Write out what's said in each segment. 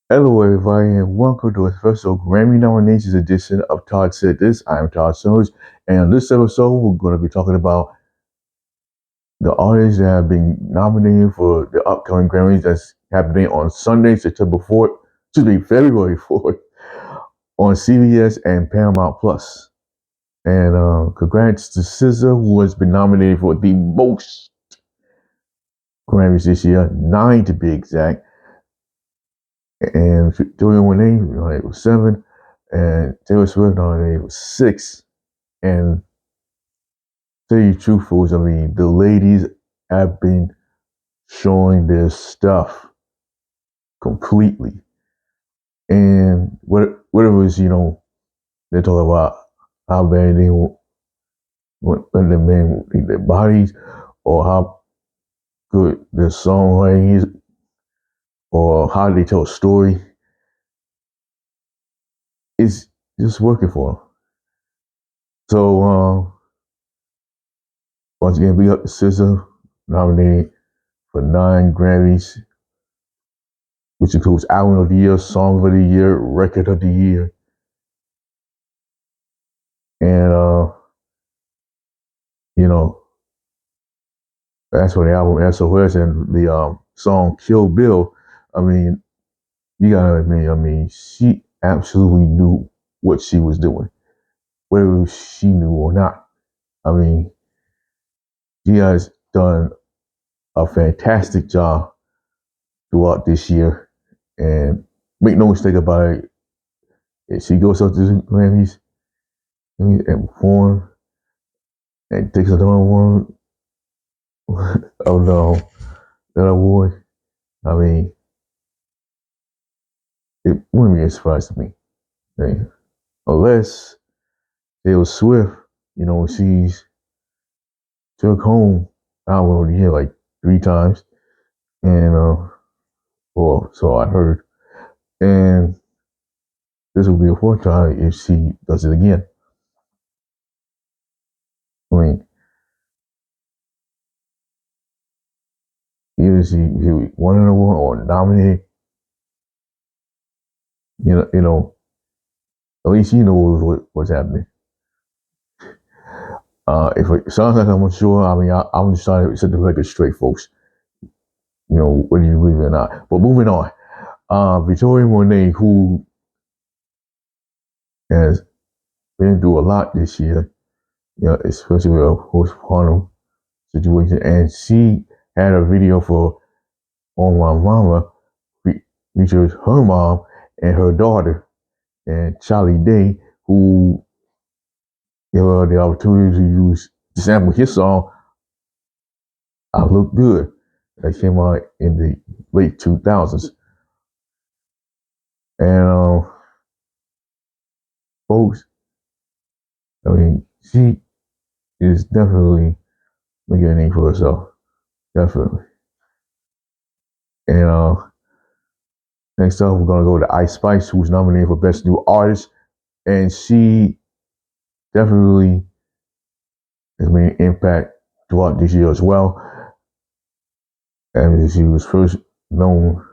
Hello, everybody, and welcome to a special Grammy nominations edition of Todd Said This. I'm Todd Summers, and on this episode, we're going to be talking about the artists that have been nominated for the upcoming Grammys that's happening on Sunday, September 4th, February 4th, on CBS and Paramount Plus. And congrats to SZA, who has been nominated for the most Grammys this year, 9 to be exact. And Joey Monet nominated with 7, and Taylor Swift nominated with 6. And to tell you truthful, I mean, the ladies have been showing their stuff completely. And whatever was, they talk about how bad they want the men eat their bodies, or how good their songwriting is, or how they tell a story. It's just working for them. So, once again, we got the SZA nominated for 9 Grammys, which includes Album of the Year, Song of the Year, Record of the Year. And, you know, that's for the album SOS and the song Kill Bill. I mean, you gotta admit, I mean, she absolutely knew what she was doing, whether she knew or not. I mean, she has done a fantastic job throughout this year. And make no mistake about it, if she goes up to the Grammys and perform and takes another one, oh no, that award, I mean, it wouldn't be a surprise to me. Okay? Unless Taylor Swift, she's took home album of the year like 3 times, and well, so I heard, and this will be a 4th time if she does it again. I mean, either she won an award or nominated, at least you know what's happening. If it sounds like I'm unsure, I mean, I'm just trying to set the record straight, folks. Whether you believe it or not. But moving on, Victoria Monet, who has been through a lot this year, especially with a postpartum situation, and she had a video for On My Mama, features her mom and her daughter, and Charlie Day, who gave her the opportunity to sample his song, I Look Good, that came out in the late 2000s. And folks, I mean, she is definitely making a name for herself. Definitely. And next up, we're gonna go to Ice Spice, who's nominated for Best New Artist, and she definitely has made an impact throughout this year as well. And she was first known,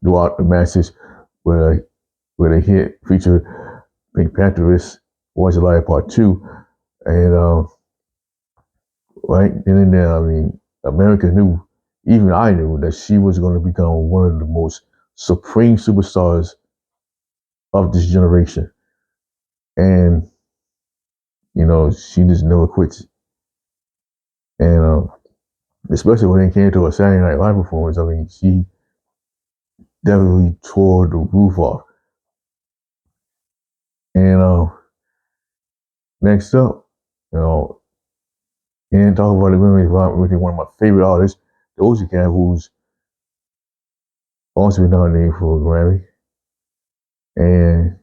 throughout the masses with a hit featured Pink Pantheress, Voice of Life Part 2. And right then and there, I mean, America knew, even I knew, that she was going to become one of the most supreme superstars of this generation. And, she just never quits. And especially when it came to a Saturday Night Live performance, I mean, she definitely tore the roof off. And next up, and talk about the women, really one of my favorite artists, Doja Cat, who's also been nominated for a Grammy. And,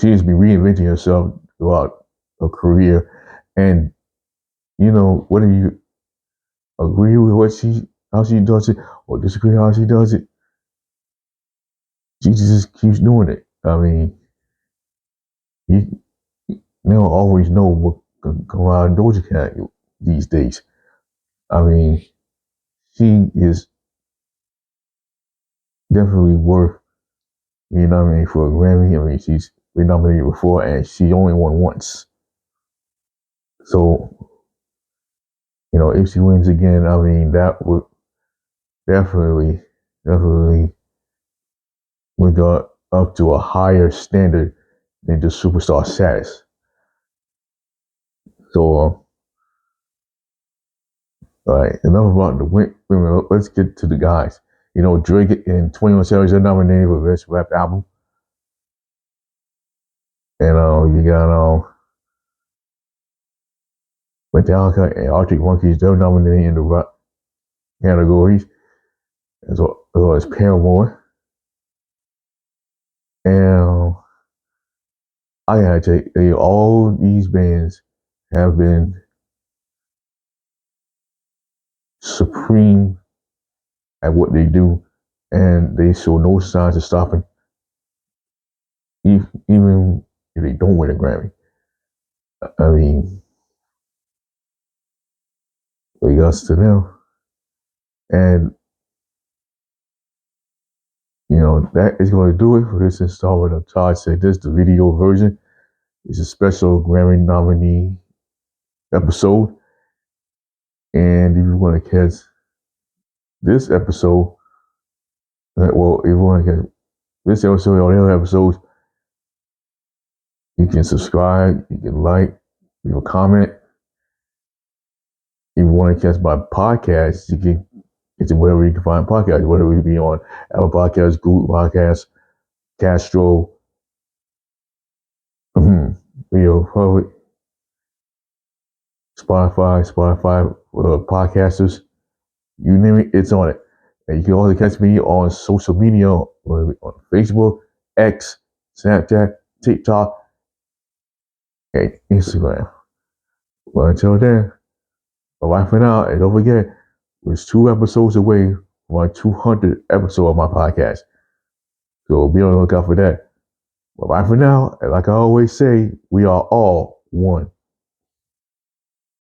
she has been reinventing herself throughout her career. And, whether you agree with how she does it, or disagree how she does it, she just keeps doing it. I mean, you never always know what can come out of Doja Cat these days. I mean, she is definitely worth, being nominated for a Grammy. I mean, she's been nominated before, and she only won once. So, if she wins again, I mean, that would definitely would go up to a higher standard than just superstar status. So, all right, enough about the women. Let's get to the guys. Drake and 21 Savage are nominated for Best Rap Album. And you got Metallica and Arctic Monkeys. They're nominated in the rock categories, as well as Paramore. And I gotta tell you, all these bands have been supreme at what they do, and they show no signs of stopping, even if they don't win a Grammy. I mean, regards to them. And, that is going to do it for this installment of Todd Said This, the video version. It's a special Grammy nominee episode. And if you want to catch this episode, if you want to catch this episode or the other episodes, you can subscribe, you can like, leave a comment. If you want to catch my podcast, you can get to wherever you can find podcasts, whether it be on Apple Podcasts, Google Podcasts, Castro, Radio Public, Spotify, podcasters, you name it, it's on it. And you can also catch me on social media, on Facebook, X, Snapchat, TikTok, and Instagram. Well, until then, bye for now. And don't forget, we're 2 episodes away from my 200th episode of my podcast. So be on the lookout for that. Bye for now. And like I always say, we are all one.